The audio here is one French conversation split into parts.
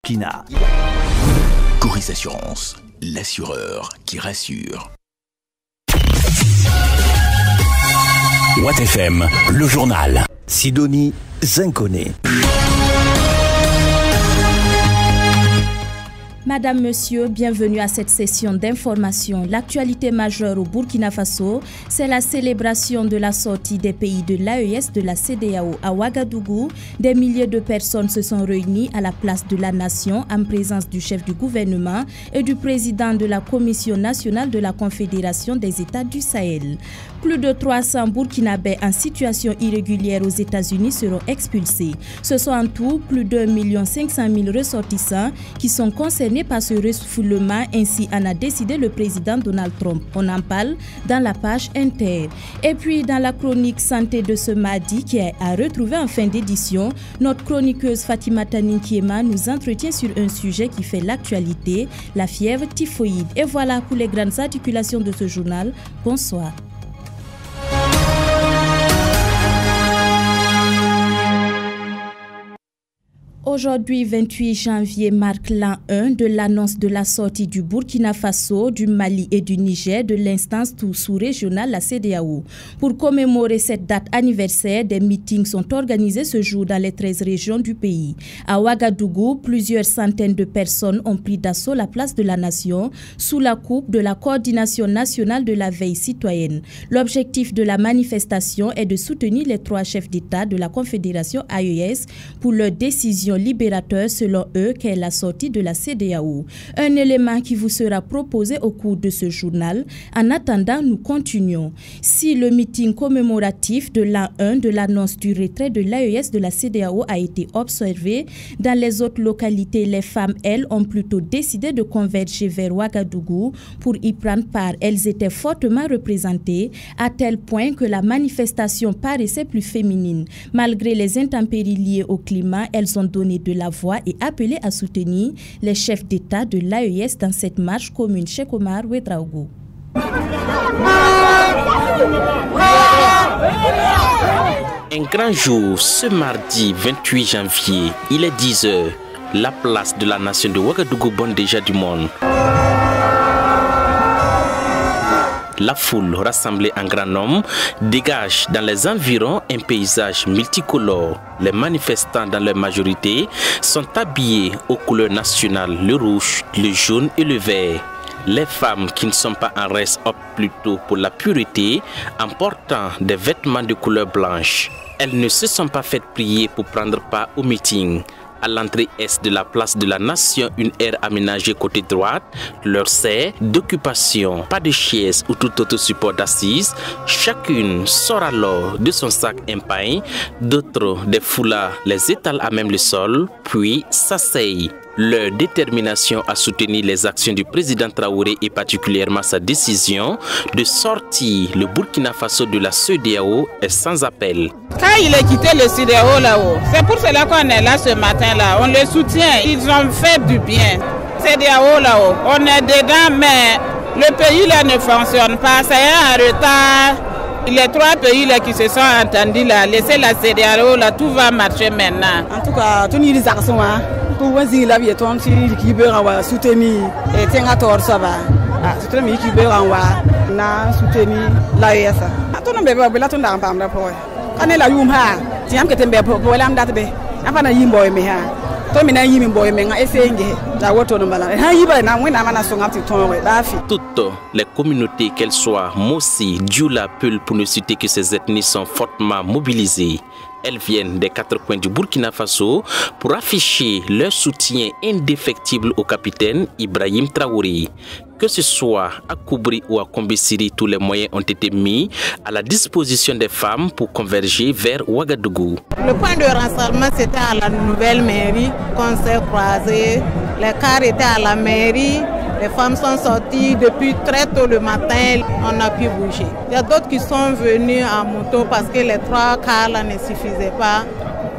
Kina. Coris Assurance, l'assureur qui rassure. Watt FM, le journal. Sidonie Zinkoné. Madame, Monsieur, bienvenue à cette session d'information. L'actualité majeure au Burkina Faso, c'est la célébration de la sortie des pays de l'AES de la CEDEAO à Ouagadougou. Des milliers de personnes se sont réunies à la place de la nation en présence du chef du gouvernement et du président de la Commission nationale de la Confédération des États du Sahel. Plus de 300 Burkinabés en situation irrégulière aux États-Unis seront expulsés. Ce sont en tout plus d'1 500 000 ressortissants qui sont concernés par ce refoulement, ainsi en a décidé le président Donald Trump. On en parle dans la page Inter. Et puis dans la chronique santé de ce mardi qui est à retrouver en fin d'édition, notre chroniqueuse Fatima Taninkiema nous entretient sur un sujet qui fait l'actualité, la fièvre typhoïde. Et voilà pour les grandes articulations de ce journal. Bonsoir. Aujourd'hui, 28 janvier, marque l'an 1 de l'annonce de la sortie du Burkina Faso, du Mali et du Niger de l'instance sous-régionale, la CEDEAO. Pour commémorer cette date anniversaire, des meetings sont organisés ce jour dans les 13 régions du pays. À Ouagadougou, plusieurs centaines de personnes ont pris d'assaut la place de la nation sous la coupe de la Coordination nationale de la veille citoyenne. L'objectif de la manifestation est de soutenir les 3 chefs d'État de la Confédération AES pour leur décision libérateur selon eux qu'est la sortie de la CEDEAO. Un élément qui vous sera proposé au cours de ce journal. En attendant, nous continuons. Si le meeting commémoratif de l'an 1 de l'annonce du retrait de l'AES de la CEDEAO a été observé, dans les autres localités, les femmes, elles, ont plutôt décidé de converger vers Ouagadougou pour y prendre part. Elles étaient fortement représentées à tel point que la manifestation paraissait plus féminine. Malgré les intempéries liées au climat, elles ont donné de la voix et appelé à soutenir les chefs d'État de l'AES dans cette marche commune. Cheikh Omar Ouedraogo. Un grand jour, ce mardi 28 janvier, il est 10 h. La place de la nation de Ouagadougou bonne déjà du monde. La foule rassemblée en grand nombre dégage dans les environs un paysage multicolore. Les manifestants dans leur majorité sont habillés aux couleurs nationales, le rouge, le jaune et le vert. Les femmes qui ne sont pas en reste optent plutôt pour la pureté en portant des vêtements de couleur blanche. Elles ne se sont pas faites prier pour prendre part au meeting. À l'entrée est de la place de la nation, une aire aménagée côté droite leur sert d'occupation. Pas de chaise ou tout autre support d'assises. Chacune sort alors de son sac un pain, d'autres des foulards les étalent à même le sol, puis s'asseyent. Leur détermination à soutenir les actions du président Traoré et particulièrement sa décision de sortir le Burkina Faso de la CEDEAO est sans appel. Quand il a quitté le CEDEAO là-haut, c'est pour cela qu'on est là ce matin-là. On les soutient, ils ont fait du bien. CEDEAO là-haut, on est dedans, mais le pays là ne fonctionne pas, c'est un retard. Les 3 pays là qui se sont entendus là, laissez la CEDEAO là, tout va marcher maintenant. En tout cas, tous les actions, pour voir si la vie est en qui veut soutenir et tiens à tort ça va. Soutenir qui veut na soutenir l'AES. Tout le monde veut là tout dans pas me pour. Quand elle a eu ha, tiens que tembe pour la me date be. Apa na yimbo me ha. To me na yimi boy me nga essenge. Da woto no bala. Ha yiba na we na mana so ngati ton we ba fi. Toutes les communautés, qu'elles soient Mossi, Dioula, Peul, pour ne citer que ces ethnies, sont fortement mobilisées. Elles viennent des 4 coins du Burkina Faso pour afficher leur soutien indéfectible au capitaine Ibrahim Traoré. Que ce soit à Koubri ou à Kombessiri, tous les moyens ont été mis à la disposition des femmes pour converger vers Ouagadougou. Le point de rassemblement, c'était à la nouvelle mairie qu'on s'est croisés. Les cars étaient à la mairie. Les femmes sont sorties depuis très tôt le matin, on a pu bouger. Il y a d'autres qui sont venus en moto parce que les 3 cars là ne suffisaient pas.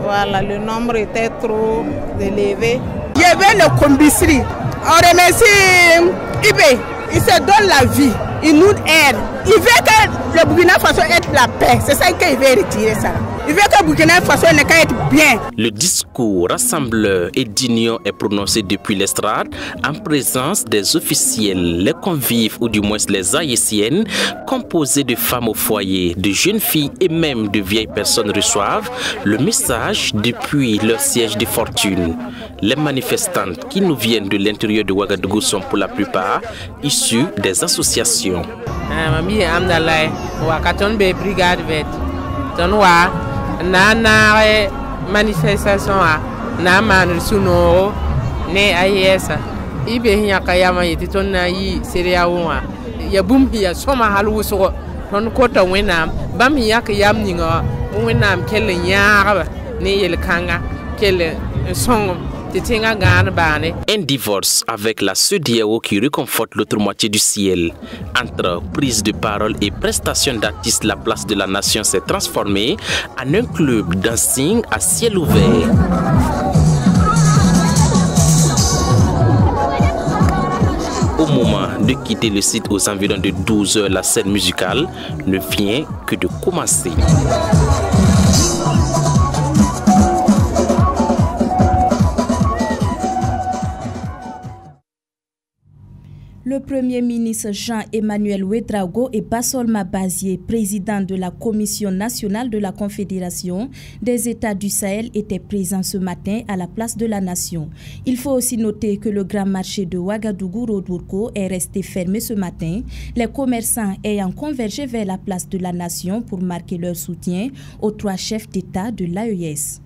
Voilà, le nombre était trop élevé. Il y avait le Kombissiri. On remercie Ibé. Il se donne la vie, il nous aide. Il veut que le Burkina Faso ait la paix. C'est ça qu'il veut retirer ça. Il veut que Burkina Faso être bien. Le discours rassembleur et d'union est prononcé depuis l'estrade en présence des officiels, les convives ou du moins les haïtiennes, composés de femmes au foyer, de jeunes filles et même de vieilles personnes reçoivent le message depuis leur siège de fortune. Les manifestantes qui nous viennent de l'intérieur de Ouagadougou sont pour la plupart issus des associations. Nana manifestation na man suno ne ayesa ibe hinya kayama yiti ton na yi seria wonwa ya bum ya soma halu so ton kota wena bam ya ka yam ninga wena kelle nyaaba ne yel kanga kelle song. Un divorce avec la CEDEAO qui réconforte l'autre moitié du ciel. Entre prise de parole et prestation d'artistes, la place de la nation s'est transformée en un club dancing à ciel ouvert. Au moment de quitter le site aux environs de 12 h, la scène musicale ne vient que de commencer. Le Premier ministre Jean-Emmanuel Ouédraogo et Bassolma Bazié, président de la Commission nationale de la Confédération des États du Sahel, étaient présents ce matin à la place de la Nation. Il faut aussi noter que le grand marché de Ouagadougou-Rodbourko est resté fermé ce matin, les commerçants ayant convergé vers la place de la Nation pour marquer leur soutien aux 3 chefs d'État de l'AES.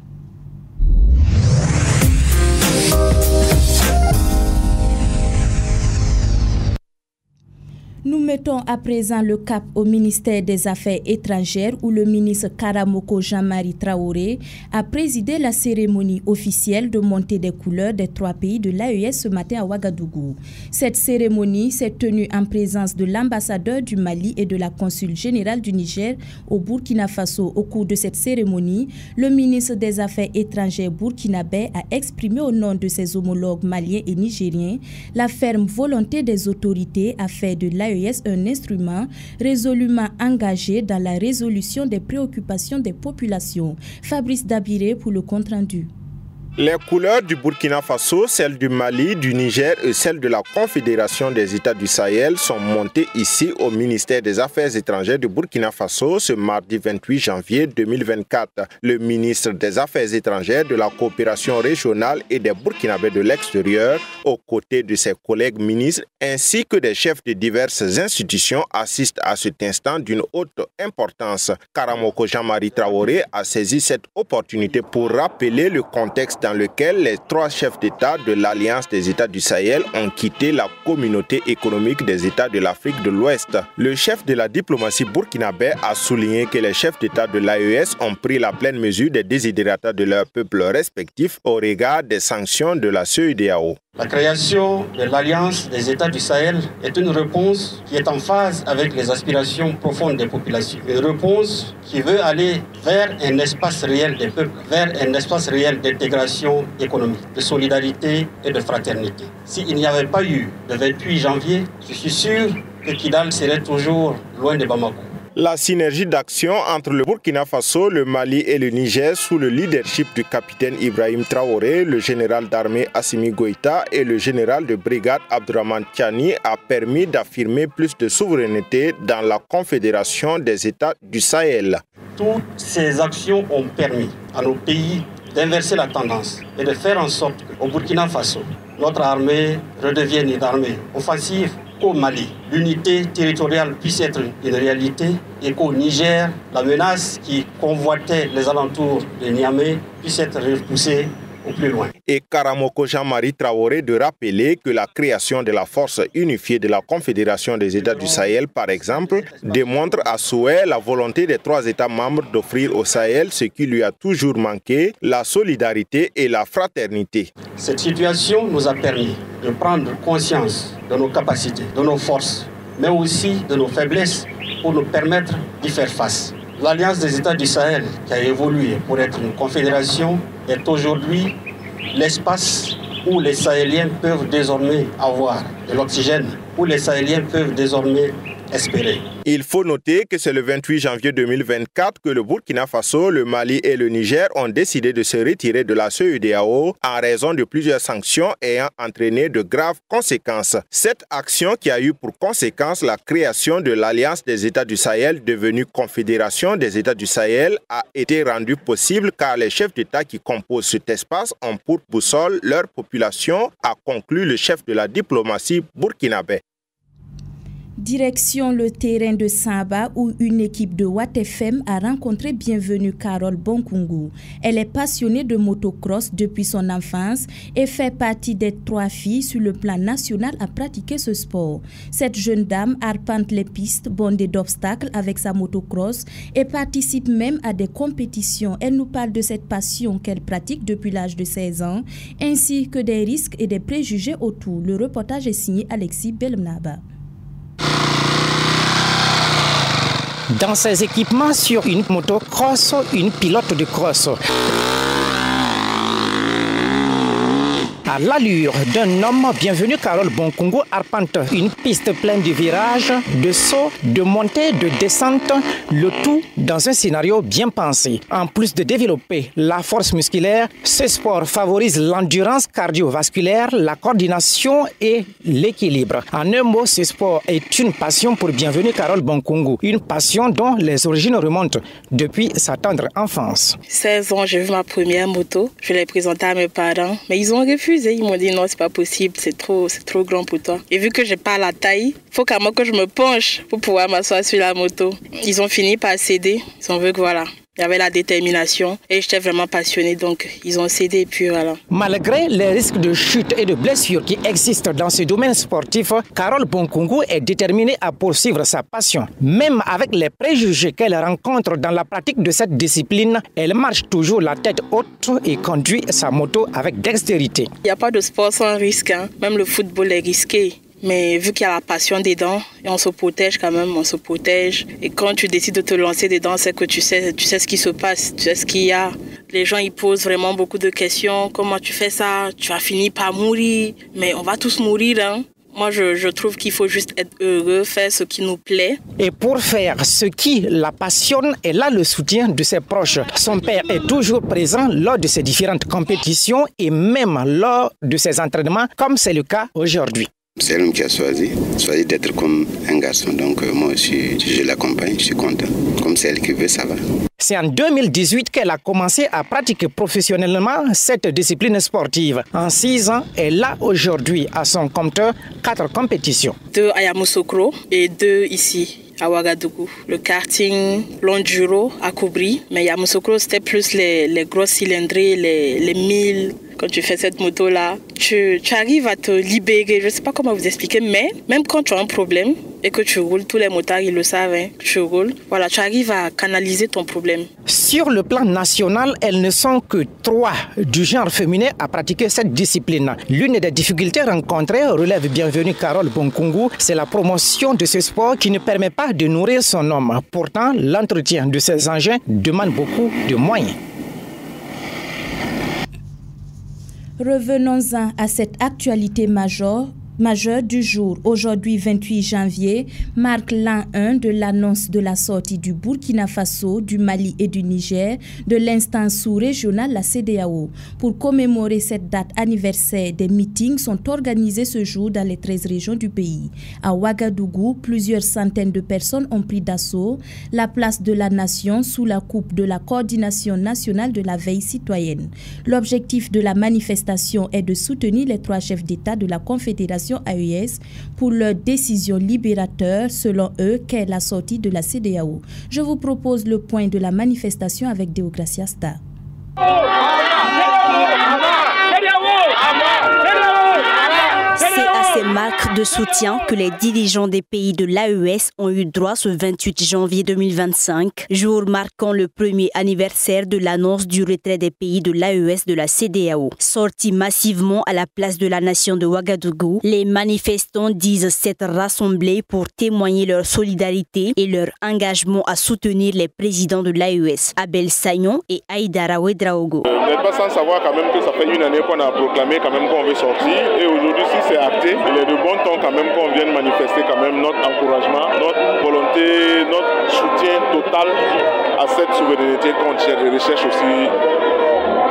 Nous mettons à présent le cap au ministère des Affaires étrangères où le ministre Karamoko Jean-Marie Traoré a présidé la cérémonie officielle de montée des couleurs des 3 pays de l'AES ce matin à Ouagadougou. Cette cérémonie s'est tenue en présence de l'ambassadeur du Mali et de la consul générale du Niger au Burkina Faso. Au cours de cette cérémonie, le ministre des Affaires étrangères burkinabé a exprimé au nom de ses homologues maliens et nigériens la ferme volonté des autorités à faire de l'AES un instrument résolument engagé dans la résolution des préoccupations des populations. Fabrice Dabiré pour le compte-rendu. Les couleurs du Burkina Faso, celles du Mali, du Niger et celles de la Confédération des États du Sahel sont montées ici au ministère des Affaires étrangères du Burkina Faso ce mardi 28 janvier 2024. Le ministre des Affaires étrangères, de la coopération régionale et des Burkinabés de l'extérieur, aux côtés de ses collègues ministres ainsi que des chefs de diverses institutions, assistent à cet instant d'une haute importance. Karamoko Jean-Marie Traoré a saisi cette opportunité pour rappeler le contexte dans lequel les 3 chefs d'État de l'Alliance des États du Sahel ont quitté la communauté économique des États de l'Afrique de l'Ouest. Le chef de la diplomatie burkinabé a souligné que les chefs d'État de l'AES ont pris la pleine mesure des desiderata de leurs peuples respectifs au regard des sanctions de la CEDEAO. La création de l'Alliance des États du Sahel est une réponse qui est en phase avec les aspirations profondes des populations. Une réponse qui veut aller vers un espace réel des peuples, vers un espace réel d'intégration économique, de solidarité et de fraternité. S'il n'y avait pas eu le 28 janvier, je suis sûr que Kidal serait toujours loin de Bamako. La synergie d'action entre le Burkina Faso, le Mali et le Niger sous le leadership du capitaine Ibrahim Traoré, le général d'armée Assimi Goïta et le général de brigade Abdourahmane Tiani a permis d'affirmer plus de souveraineté dans la Confédération des États du Sahel. Toutes ces actions ont permis à nos pays d'inverser la tendance et de faire en sorte qu'au Burkina Faso, notre armée redevienne une armée offensive, qu'au Mali, l'unité territoriale puisse être une réalité et qu'au Niger, la menace qui convoitait les alentours de Niamey puisse être repoussée au plus loin. Et Karamoko Jean-Marie Traoré de rappeler que la création de la force unifiée de la Confédération des États du Sahel, par exemple, démontre à souhait la volonté des 3 États membres d'offrir au Sahel ce qui lui a toujours manqué, la solidarité et la fraternité. Cette situation nous a permis de prendre conscience de nos capacités, de nos forces, mais aussi de nos faiblesses pour nous permettre d'y faire face. L'Alliance des États du Sahel, qui a évolué pour être une confédération, est aujourd'hui l'espace où les Sahéliens peuvent désormais avoir de l'oxygène, où les Sahéliens peuvent désormais espérer. Il faut noter que c'est le 28 janvier 2024 que le Burkina Faso, le Mali et le Niger ont décidé de se retirer de la CEDEAO en raison de plusieurs sanctions ayant entraîné de graves conséquences. Cette action qui a eu pour conséquence la création de l'Alliance des États du Sahel, devenue Confédération des États du Sahel, a été rendue possible car les chefs d'État qui composent cet espace ont pour boussole leur population, a conclu le chef de la diplomatie burkinabé. Direction le terrain de Samba où une équipe de Watt FM a rencontré Bienvenue Carole Bonkungu. Elle est passionnée de motocross depuis son enfance et fait partie des 3 filles sur le plan national à pratiquer ce sport. Cette jeune dame arpente les pistes bondées d'obstacles avec sa motocross et participe même à des compétitions. Elle nous parle de cette passion qu'elle pratique depuis l'âge de 16 ans ainsi que des risques et des préjugés autour. Le reportage est signé Alexis Belmnaba. Dans ses équipements sur une motocross, une pilote de cross. À l'allure d'un homme, Bienvenue Carole Bonkungu arpente une piste pleine de virages, de sauts, de montées, de descentes, le tout dans un scénario bien pensé. En plus de développer la force musculaire, ce sport favorise l'endurance cardiovasculaire, la coordination et l'équilibre. En un mot, ce sport est une passion pour Bienvenue Carole Bonkungu, une passion dont les origines remontent depuis sa tendre enfance. 16 ans, j'ai vu ma première moto, je l'ai présentée à mes parents, mais ils ont refusé. Ils m'ont dit non, c'est pas possible, c'est trop grand pour toi. Et vu que j'ai pas la taille, il faut qu'à moi que je me penche pour pouvoir m'asseoir sur la moto. Ils ont fini par céder. Ils ont vu que voilà, il y avait la détermination et j'étais vraiment passionnée, donc ils ont cédé et puis voilà. Malgré les risques de chute et de blessures qui existent dans ce domaine sportif, Carole Bonkungu est déterminée à poursuivre sa passion. Même avec les préjugés qu'elle rencontre dans la pratique de cette discipline, elle marche toujours la tête haute et conduit sa moto avec dextérité. Il n'y a pas de sport sans risque, hein. Même le football est risqué. Mais vu qu'il y a la passion dedans, et on se protège quand même, on se protège. Et quand tu décides de te lancer dedans, c'est que tu sais ce qui se passe, tu sais ce qu'il y a. Les gens ils posent vraiment beaucoup de questions. Comment tu fais ça? Tu vas finir par mourir. Mais on va tous mourir, hein. Moi, je trouve qu'il faut juste être heureux, faire ce qui nous plaît. Et pour faire ce qui la passionne, elle a le soutien de ses proches. Son père est toujours présent lors de ses différentes compétitions et même lors de ses entraînements, comme c'est le cas aujourd'hui. C'est elle qui a choisi d'être comme un garçon. Donc moi aussi, je l'accompagne, je suis content. Comme c'est elle qui veut, ça va. C'est en 2018 qu'elle a commencé à pratiquer professionnellement cette discipline sportive. En 6 ans, elle a aujourd'hui à son compteur 4 compétitions. 2 à Yamoussoukro et 2 ici à Ouagadougou. Le karting, l'enduro à Koubri. Mais Yamoussoukro, c'était plus les grosses cylindrées, les 1000. Quand tu fais cette moto-là, tu arrives à te libérer. Je ne sais pas comment vous expliquer, mais même quand tu as un problème et que tu roules, tous les motards, ils le savent, hein, que tu roules, voilà, tu arrives à canaliser ton problème. Sur le plan national, elles ne sont que 3 du genre féminin à pratiquer cette discipline. L'une des difficultés rencontrées, relève Bienvenue Carole Bonkungu, c'est la promotion de ce sport qui ne permet pas de nourrir son homme. Pourtant, l'entretien de ces engins demande beaucoup de moyens. Revenons-en à cette actualité majeure du jour. Aujourd'hui, 28 janvier, marque l'an 1 de l'annonce de la sortie du Burkina Faso, du Mali et du Niger de l'instance sous-régionale, la CEDEAO. Pour commémorer cette date anniversaire, des meetings sont organisés ce jour dans les 13 régions du pays. À Ouagadougou, plusieurs centaines de personnes ont pris d'assaut la place de la Nation sous la coupe de la Coordination nationale de la veille citoyenne. L'objectif de la manifestation est de soutenir les 3 chefs d'État de la Confédération AES pour leur décision libérateur, selon eux, qu'est la sortie de la CEDEAO. Je vous propose le point de la manifestation avec Deogracia Star. C'est à ces marques de soutien que les dirigeants des pays de l'AES ont eu droit ce 28 janvier 2025, jour marquant le premier anniversaire de l'annonce du retrait des pays de l'AES de la CEDEAO. Sortis massivement à la place de la Nation de Ouagadougou, les manifestants disent s'être rassemblés pour témoigner leur solidarité et leur engagement à soutenir les présidents de l'AES, Abel Sagnon et Aïdara Ouedraogo. Vous n'êtes pas sans savoir quand même que ça fait une année qu'on a proclamé quand même qu'on veut sortir et aujourd'hui si c'est acté, c'est de bon ton quand même qu'on vienne manifester quand même notre encouragement, notre volonté, notre soutien total à cette souveraineté qu'on recherche aussi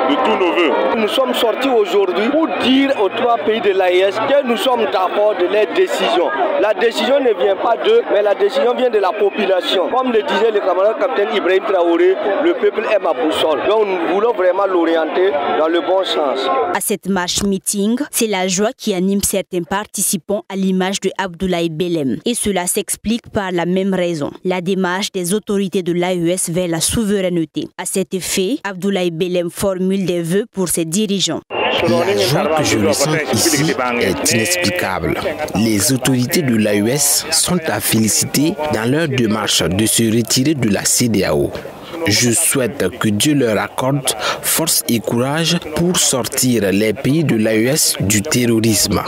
de tous nos voeux. Nous sommes sortis aujourd'hui pour dire aux 3 pays de l'AES que nous sommes d'accord de leurs décisions. La décision ne vient pas d'eux, mais la décision vient de la population. Comme le disait le camarade capitaine Ibrahim Traoré, le peuple est ma boussole. Donc nous voulons vraiment l'orienter dans le bon sens. À cette marche-meeting, c'est la joie qui anime certains participants à l'image de Abdoulaye Belem. Et cela s'explique par la même raison, la démarche des autorités de l'AES vers la souveraineté. À cet effet, Abdoulaye Belem formule des vœux pour ses dirigeants. La joie que je ressens ici est inexplicable. Les autorités de l'AES sont à féliciter dans leur démarche de se retirer de la CEDEAO. Je souhaite que Dieu leur accorde force et courage pour sortir les pays de l'AES du terrorisme.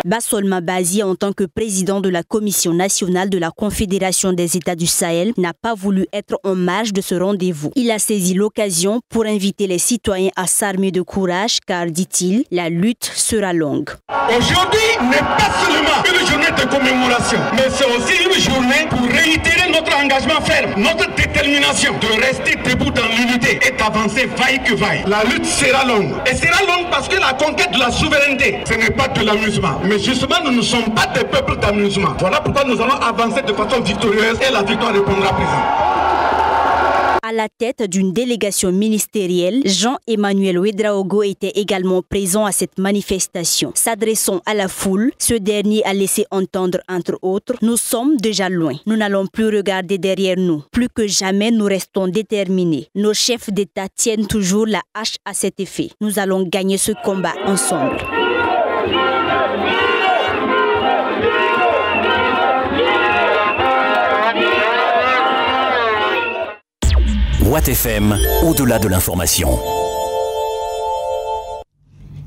Bassolma Bazi, en tant que président de la Commission nationale de la Confédération des États du Sahel, n'a pas voulu être en marge de ce rendez-vous. Il a saisi l'occasion pour inviter les citoyens à s'armer de courage car, dit-il, la lutte sera longue. Aujourd'hui n'est pas seulement une journée de commémoration, mais c'est aussi une journée pour réitérer notre engagement ferme, notre détermination de rester debout dans l'unité et d'avancer vaille que vaille. La lutte sera longue. Et sera longue parce que la conquête de la souveraineté, ce n'est pas de l'amusement. Mais justement, nous ne sommes pas des peuples d'amusement. Voilà pourquoi nous allons avancer de façon victorieuse et la victoire répondra présent. À la tête d'une délégation ministérielle, Jean-Emmanuel Ouedraogo était également présent à cette manifestation. S'adressant à la foule, ce dernier a laissé entendre, entre autres, « Nous sommes déjà loin. Nous n'allons plus regarder derrière nous. Plus que jamais, nous restons déterminés. Nos chefs d'État tiennent toujours la hache à cet effet. Nous allons gagner ce combat ensemble. » Watt FM, au-delà de l'information.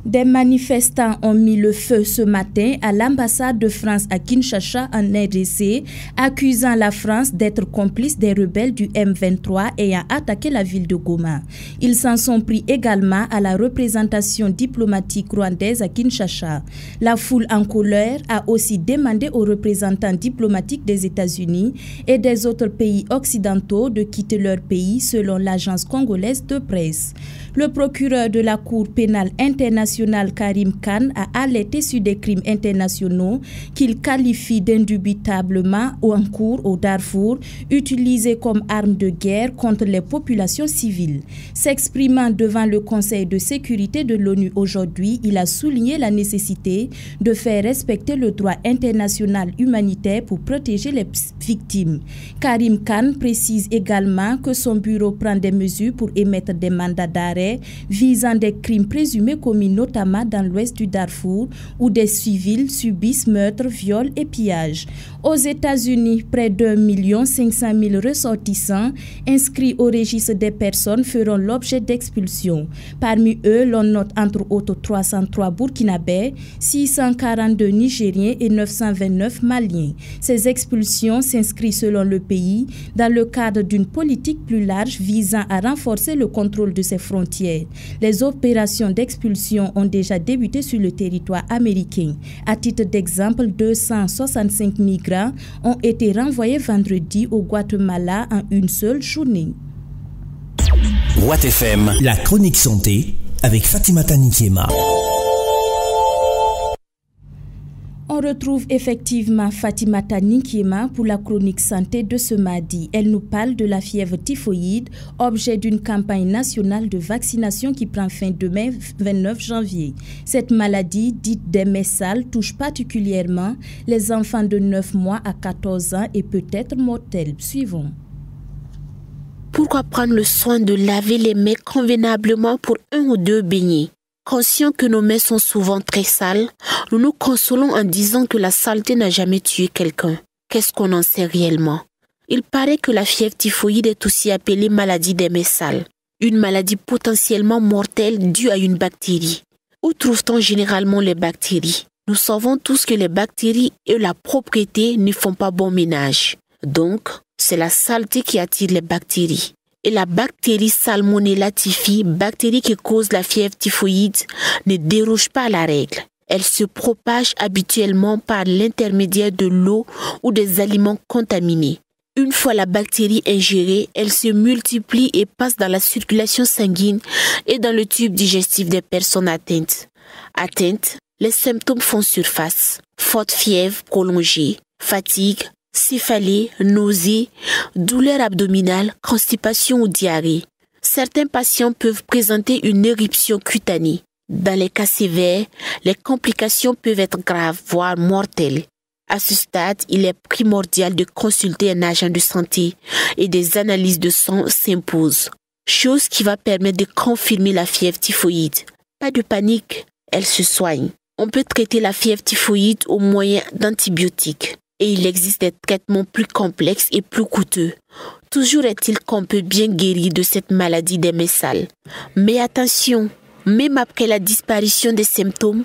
Des manifestants ont mis le feu ce matin à l'ambassade de France à Kinshasa en RDC, accusant la France d'être complice des rebelles du M23 ayant attaqué la ville de Goma. Ils s'en sont pris également à la représentation diplomatique rwandaise à Kinshasa. La foule en colère a aussi demandé aux représentants diplomatiques des États-Unis et des autres pays occidentaux de quitter leur pays selon l'agence congolaise de presse. Le procureur de la Cour pénale internationale Karim Khan a alerté sur des crimes internationaux qu'il qualifie d'indubitablement en cours au Darfour, utilisés comme arme de guerre contre les populations civiles. S'exprimant devant le Conseil de sécurité de l'ONU aujourd'hui, il a souligné la nécessité de faire respecter le droit international humanitaire pour protéger les victimes. Karim Khan précise également que son bureau prend des mesures pour émettre des mandats d'arrêt visant des crimes présumés commis notamment dans l'ouest du Darfour où des civils subissent meurtres, viols et pillages. Aux États-Unis, près d'1 500 000 ressortissants inscrits au registre des personnes feront l'objet d'expulsion. Parmi eux, l'on note entre autres 303 Burkinabés, 642 Nigériens et 929 Maliens. Ces expulsions s'inscrivent selon le pays dans le cadre d'une politique plus large visant à renforcer le contrôle de ses frontières. Les opérations d'expulsion ont déjà débuté sur le territoire américain. À titre d'exemple, 265 migrants ont été renvoyés vendredi au Guatemala en une seule journée. Watt FM, la chronique santé avec Fatimata Nikiema. On retrouve effectivement Fatimata Nikiema pour la chronique santé de ce mardi. Elle nous parle de la fièvre typhoïde, objet d'une campagne nationale de vaccination qui prend fin demain 29 janvier. Cette maladie, dite des mets sales, touche particulièrement les enfants de 9 mois à 14 ans et peut être mortelle. Suivons. Pourquoi prendre le soin de laver les mains convenablement pour 1 ou 2 beignets? Conscients que nos mains sont souvent très sales, nous nous consolons en disant que la saleté n'a jamais tué quelqu'un. Qu'est-ce qu'on en sait réellement? Il paraît que la fièvre typhoïde est aussi appelée maladie des mains sales, une maladie potentiellement mortelle due à une bactérie. Où trouve-t-on généralement les bactéries? Nous savons tous que les bactéries et la propriété ne font pas bon ménage. Donc, c'est la saleté qui attire les bactéries. Et la bactérie Salmonella typhi, bactérie qui cause la fièvre typhoïde, ne déroge pas à la règle. Elle se propage habituellement par l'intermédiaire de l'eau ou des aliments contaminés. Une fois la bactérie ingérée, elle se multiplie et passe dans la circulation sanguine et dans le tube digestif des personnes atteintes. Les symptômes font surface. Forte fièvre prolongée, fatigue, céphalée, nausées, douleur abdominale, constipation ou diarrhée. Certains patients peuvent présenter une éruption cutanée. Dans les cas sévères, les complications peuvent être graves, voire mortelles. À ce stade, il est primordial de consulter un agent de santé et des analyses de sang s'imposent, chose qui va permettre de confirmer la fièvre typhoïde. Pas de panique, elle se soigne. On peut traiter la fièvre typhoïde au moyen d'antibiotiques et il existe des traitements plus complexes et plus coûteux. Toujours est-il qu'on peut bien guérir de cette maladie des mains sales. Mais attention, même après la disparition des symptômes,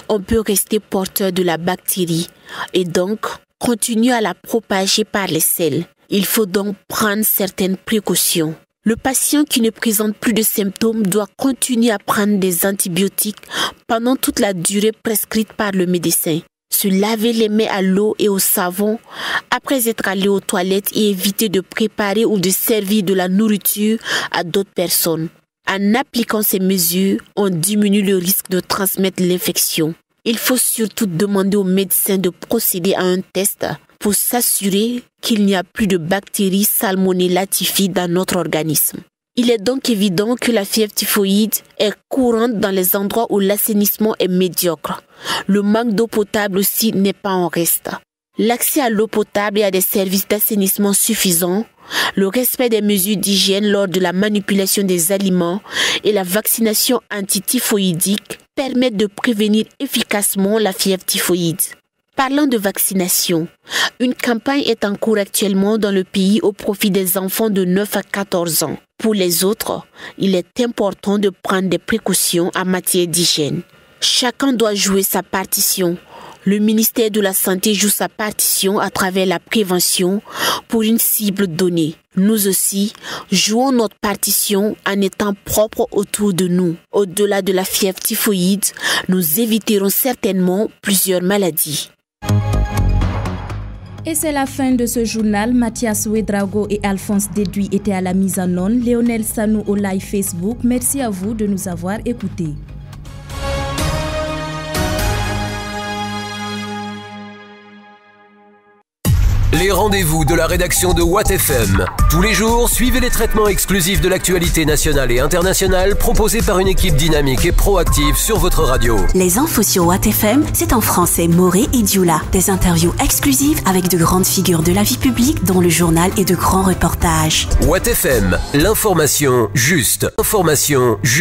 on peut rester porteur de la bactérie et donc continuer à la propager par les selles. Il faut donc prendre certaines précautions. Le patient qui ne présente plus de symptômes doit continuer à prendre des antibiotiques pendant toute la durée prescrite par le médecin. Se laver les mains à l'eau et au savon après être allé aux toilettes et éviter de préparer ou de servir de la nourriture à d'autres personnes. En appliquant ces mesures, on diminue le risque de transmettre l'infection. Il faut surtout demander au médecin de procéder à un test pour s'assurer qu'il n'y a plus de bactéries Salmonella typhi dans notre organisme. Il est donc évident que la fièvre typhoïde est courante dans les endroits où l'assainissement est médiocre. Le manque d'eau potable aussi n'est pas en reste. L'accès à l'eau potable et à des services d'assainissement suffisants, le respect des mesures d'hygiène lors de la manipulation des aliments et la vaccination antityphoïdique permettent de prévenir efficacement la fièvre typhoïde. Parlant de vaccination, une campagne est en cours actuellement dans le pays au profit des enfants de 9 à 14 ans. Pour les autres, il est important de prendre des précautions en matière d'hygiène. Chacun doit jouer sa partition. Le ministère de la Santé joue sa partition à travers la prévention pour une cible donnée. Nous aussi, jouons notre partition en étant propres autour de nous. Au-delà de la fièvre typhoïde, nous éviterons certainement plusieurs maladies. Et c'est la fin de ce journal. Mathias Ouedraogo et Alphonse Déduit étaient à la mise en onde. Léonel Sanou au live Facebook. Merci à vous de nous avoir écoutés. Les rendez-vous de la rédaction de Watt FM. Tous les jours, suivez les traitements exclusifs de l'actualité nationale et internationale proposés par une équipe dynamique et proactive sur votre radio. Les infos sur Watt FM, c'est en français Moré et Dioula. Des interviews exclusives avec de grandes figures de la vie publique dans le journal et de grands reportages. Watt FM, l'information juste. Information juste.